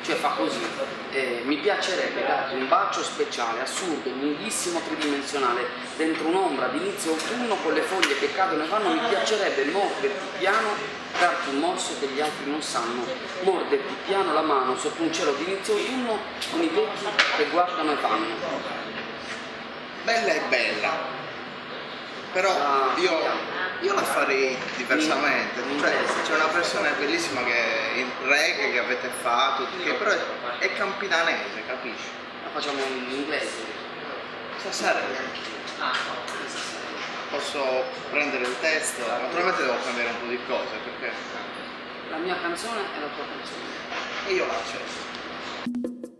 cioè fa così. Mi piacerebbe darti un bacio speciale, assurdo, lunghissimo, tridimensionale, dentro un'ombra di inizio autunno con le foglie che cadono e vanno. Mi piacerebbe morderti piano, darti un morso che gli altri non sanno, morderti piano la mano sotto un cielo di inizio autunno con i vecchi che guardano e vanno. Bella e bella, però io la farei diversamente. Cioè, c'è una versione bellissima che è il reggae che avete fatto, che però è campidanese, capisci? La facciamo in inglese. Sassarese. Posso prendere il testo, naturalmente devo cambiare un po' di cose perché La mia canzone è la tua canzone. e io l'accetto.